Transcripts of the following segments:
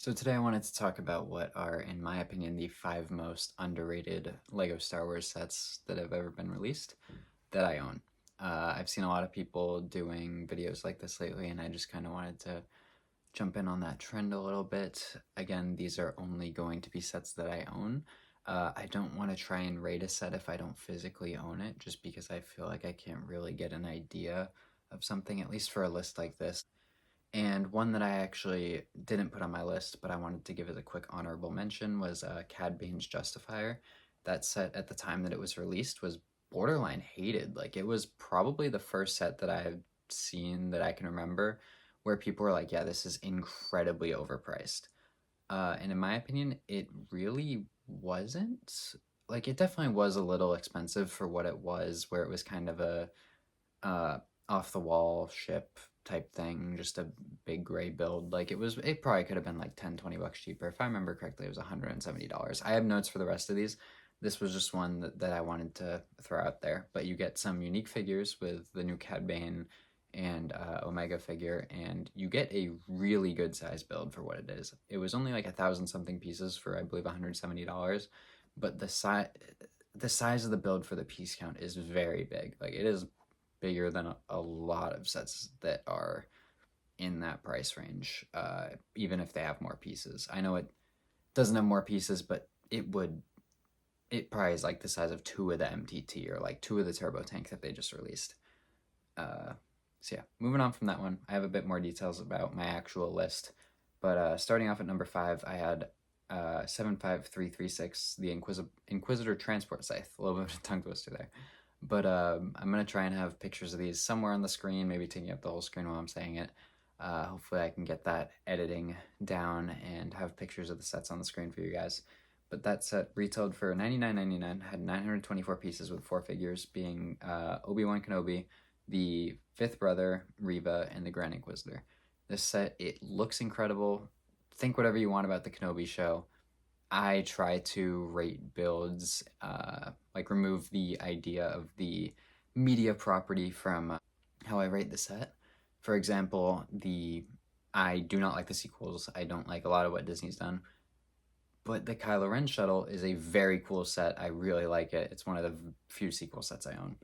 So today I wanted to talk about what are, in my opinion, the five most underrated LEGO Star Wars sets that have ever been released that I own. I've seen a lot of people doing videos like this lately, and I just kind of wanted to jump in on that trend a little bit. Again, these are only going to be sets that I own. I don't want to try and rate a set if I don't physically own it, just because I feel like I can't really get an idea of something, at least for a list like this. And one that I actually didn't put on my list, but I wanted to give as a quick honorable mention was Cad Bane's Justifier. That set at the time that it was released was borderline hated. Like it was probably the first set that I've seen that I can remember where people were like, yeah, this is incredibly overpriced. And in my opinion, it really wasn't. Like it definitely was a little expensive for what it was, where it was kind of a uh, off the wall ship type thing, just a big gray build. Like it probably could have been like 10, $20 cheaper. If I remember correctly, it was $170. I have notes for the rest of these. This was just one that I wanted to throw out there. But you get some unique figures with the new Cad Bane and Omega figure, and you get a really good size build for what it is. It was only like 1,000 something pieces for I believe $170, but the size of the build for the piece count is very big. Like it is bigger than a lot of sets that are in that price range, even if they have more pieces. I know it doesn't have more pieces, but it probably is like the size of two of the MTT or like two of the Turbo Tank that they just released. Uh, so yeah, moving on from that one, I have a bit more details about my actual list. But starting off at number 5, I had 75336, the Inquisitor Transport Scythe. A little bit of a tongue twister there. But I'm going to try and have pictures of these somewhere on the screen, maybe taking up the whole screen while I'm saying it. Hopefully I can get that editing down and have pictures of the sets on the screen for you guys. But that set retailed for $99.99, had 924 pieces with 4 figures, being Obi-Wan Kenobi, the fifth brother, Reva, and the Grand Inquisitor. This set, it looks incredible. Think whatever you want about the Kenobi show. I try to rate builds, like remove the idea of the media property from how I rate the set. For example, I do not like the sequels. I don't like a lot of what Disney's done. But the Kylo Ren shuttle is a very cool set. I really like it. It's one of the few sequel sets I own.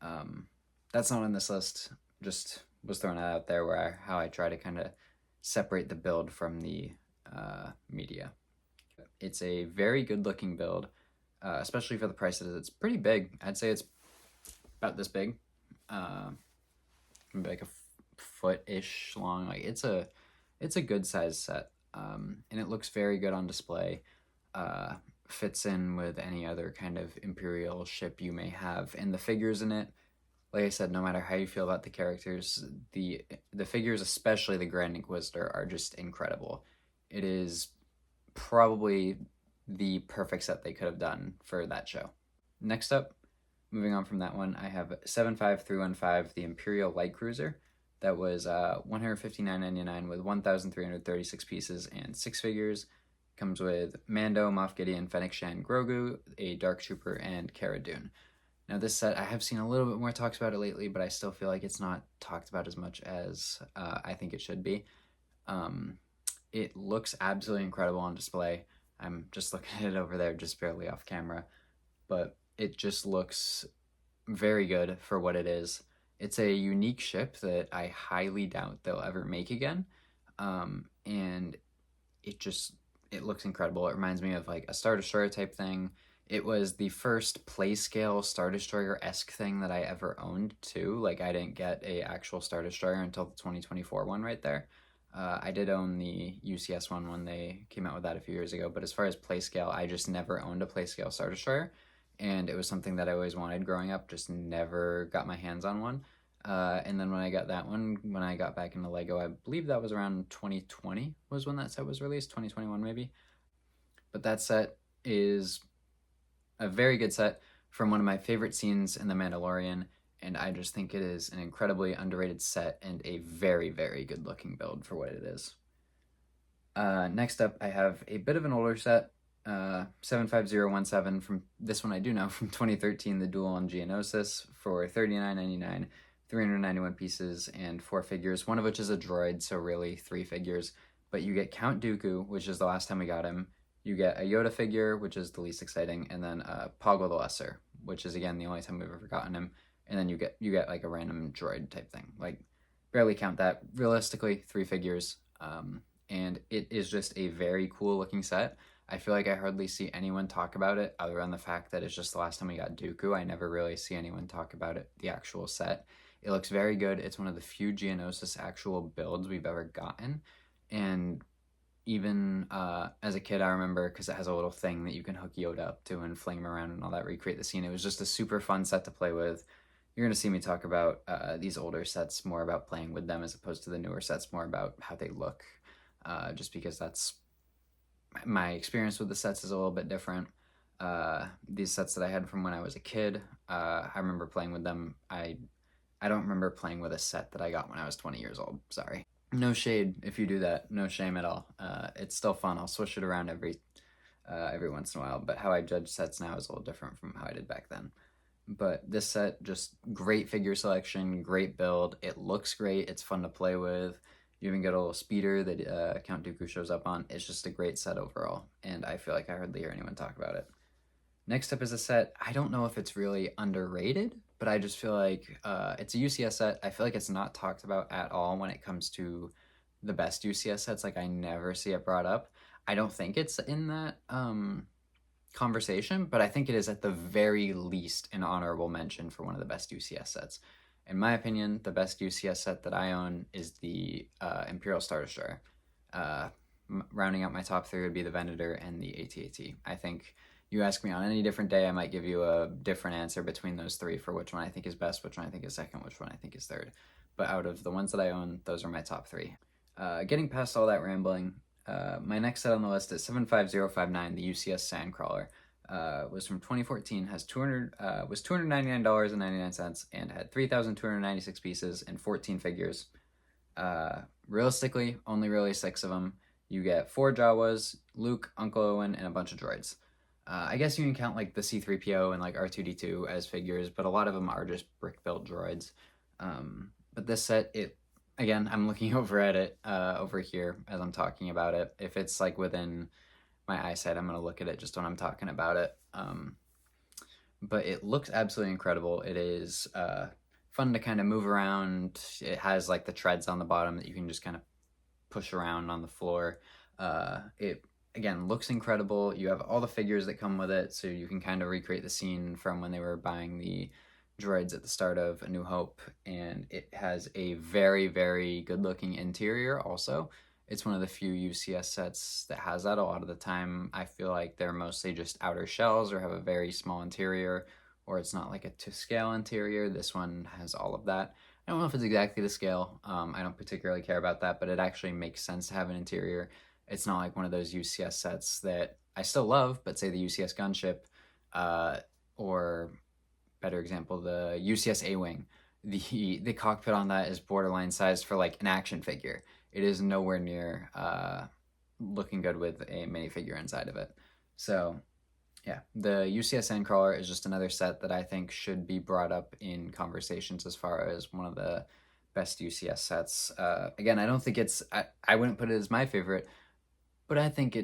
Um, that's not on this list. Just was throwing it out there how I try to kind of separate the build from the media. It's a very good looking build, especially for the price it is. It's pretty big. I'd say it's about this big, uh, maybe like a foot ish long. Like it's a good size set, and it looks very good on display. Uh, Fits in with any other kind of Imperial ship you may have, and the figures in it. Like I said, no matter how you feel about the characters, the figures, especially the Grand Inquisitor, are just incredible. It is probably the perfect set they could have done for that show. Next up, moving on from that one, I have 75315, the Imperial Light Cruiser. That was $159.99 with 1,336 pieces and 6 figures. Comes with Mando, Moff Gideon, Fennec Shand, Grogu, a Dark Trooper, and Cara Dune. Now, this set, I have seen a little bit more talks about it lately, but I still feel like it's not talked about as much as I think it should be. Um, it looks absolutely incredible on display. I'm just looking at it over there, just barely off camera, but it just looks very good for what it is. It's a unique ship that I highly doubt they'll ever make again, and it looks incredible. It reminds me of like a Star Destroyer type thing. It was the first play scale Star Destroyer esque thing that I ever owned too. Like I didn't get a actual Star Destroyer until the 2024 one right there. I did own the UCS one when they came out with that a few years ago, but as far as play scale, I just never owned a play scale Star Destroyer, and it was something that I always wanted growing up, just never got my hands on one. And then when I got that one, when I got back into Lego, I believe that was around 2020 was when that set was released, 2021 maybe. But that set is a very good set from one of my favorite scenes in The Mandalorian, and I just think it is an incredibly underrated set and a very, very good looking build for what it is. Next up, I have a bit of an older set, 75017 from this one I do know from 2013, the Duel on Geonosis for $39.99, 391 pieces and 4 figures, one of which is a droid, so really 3 figures. but you get Count Dooku, which is the last time we got him. You get a Yoda figure, which is the least exciting, and then Poggle the Lesser, which is again the only time we've ever gotten him. And then you get like a random droid type thing. Like barely count that. Realistically, 3 figures. And it is just a very cool looking set. I feel like I hardly see anyone talk about it other than the fact that it's just the last time we got Dooku. I never really see anyone talk about it, the actual set. It looks very good. It's one of the few Geonosis actual builds we've ever gotten. And even as a kid, I remember, because it has a little thing that you can hook Yoda up to and fling him around and all that, recreate the scene. It was just a super fun set to play with. You're going to see me talk about these older sets, more about playing with them as opposed to the newer sets, more about how they look, just because that's my experience with the sets is a little bit different. These sets that I had from when I was a kid, I remember playing with them. I don't remember playing with a set that I got when I was 20 years old. Sorry. No shade if you do that. No shame at all. It's still fun. I'll switch it around every once in a while. But how I judge sets now is a little different from how I did back then. But this set, just great figure selection, great build. It looks great. It's fun to play with. You even get a little speeder that Count Dooku shows up on. It's just a great set overall, and I feel like I hardly hear anyone talk about it. Next up is a set, I don't know if it's really underrated, but I just feel like it's a UCS set. I feel like it's not talked about at all when it comes to the best UCS sets. Like, I never see it brought up. I don't think it's in that conversation, but I think it is at the very least an honorable mention for one of the best UCS sets. In my opinion, the best UCS set that I own is the Imperial Star Destroyer. Rounding out my top 3 would be the Venator and the AT-AT. I think you ask me on any different day, I might give you a different answer between those 3 for which one I think is best, which one I think is second, which one I think is third. But out of the ones that I own, those are my top 3. Getting past all that rambling, my next set on the list is 75059, the UCS Sandcrawler. Was from 2014, was $299.99, and had 3,296 pieces and 14 figures. Realistically, only really 6 of them. You get 4 Jawas, Luke, Uncle Owen, and a bunch of droids. I guess you can count like the C-3PO and like R2-D2 as figures, but a lot of them are just brick-built droids. But this set, again, I'm looking over at it over here as I'm talking about it. If it's like within my eyesight, I'm going to look at it just when I'm talking about it. But it looks absolutely incredible. It is fun to kind of move around. It has like the treads on the bottom that you can just kind of push around on the floor. It, again, looks incredible. You have all the figures that come with it, so you can kind of recreate the scene from when they were buying the droids at the start of A New Hope, and it has a very, very good-looking interior also. It's one of the few UCS sets that has that. A lot of the time, I feel like they're mostly just outer shells or have a very small interior, or it's not like a to-scale interior. This one has all of that. I don't know if it's exactly to scale. I don't particularly care about that, but it actually makes sense to have an interior. It's not like one of those UCS sets that I still love, but say the UCS Gunship, or better example, the UCS A-Wing. The cockpit on that is borderline sized for like an action figure. It is nowhere near looking good with a minifigure inside of it. So yeah, the UCS Sandcrawler is just another set that I think should be brought up in conversations as far as one of the best UCS sets. Again, I don't think I wouldn't put it as my favorite, but I think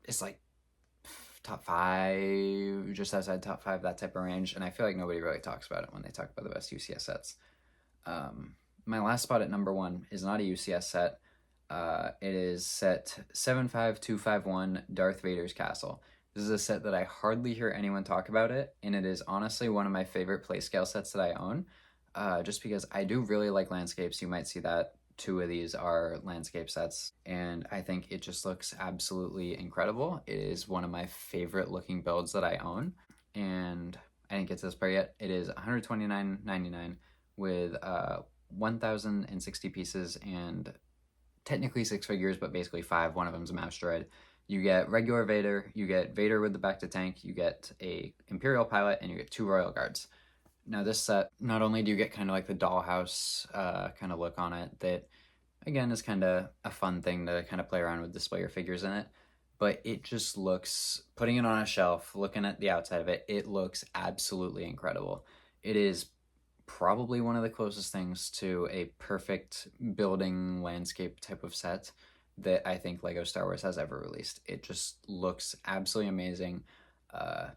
it's like top 5, just outside top 5, that type of range, and I feel like nobody really talks about it when they talk about the best UCS sets. My last spot at number 1 is not a UCS set. It is set 75251, Darth Vader's Castle. This is a set that I hardly hear anyone talk about it, and it is honestly one of my favorite playscale sets that I own, just because I do really like landscapes. You might see that 2 of these are landscape sets, and I think it just looks absolutely incredible. It is one of my favorite looking builds that I own, and I didn't get to this part yet. It is $129.99 with 1,060 pieces and technically 6 figures, but basically 5. One of them's a mouse droid. You get regular Vader, you get Vader with the Bacta tank, you get a Imperial pilot, and you get 2 Royal Guards. Now this set, not only do you get kind of like the dollhouse kind of look on it that, again, is kind of a fun thing to kind of play around with, display your figures in it, but it just looks, putting it on a shelf, looking at the outside of it, it looks absolutely incredible. It is probably one of the closest things to a perfect building landscape type of set that I think Lego Star Wars has ever released. It just looks absolutely amazing. I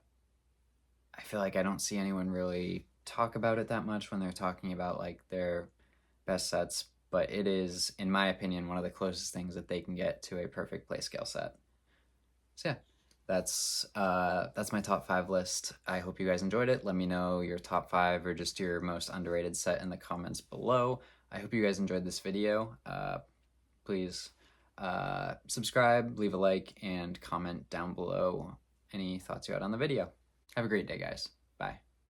feel like I don't see anyone really talk about it that much when they're talking about like their best sets, but it is, in my opinion, one of the closest things that they can get to a perfect play scale set. So yeah, that's my top 5 list. I hope you guys enjoyed it. Let me know your top 5 or just your most underrated set in the comments below. I hope you guys enjoyed this video. Please subscribe, leave a like, and comment down below any thoughts you had on the video. Have a great day, guys.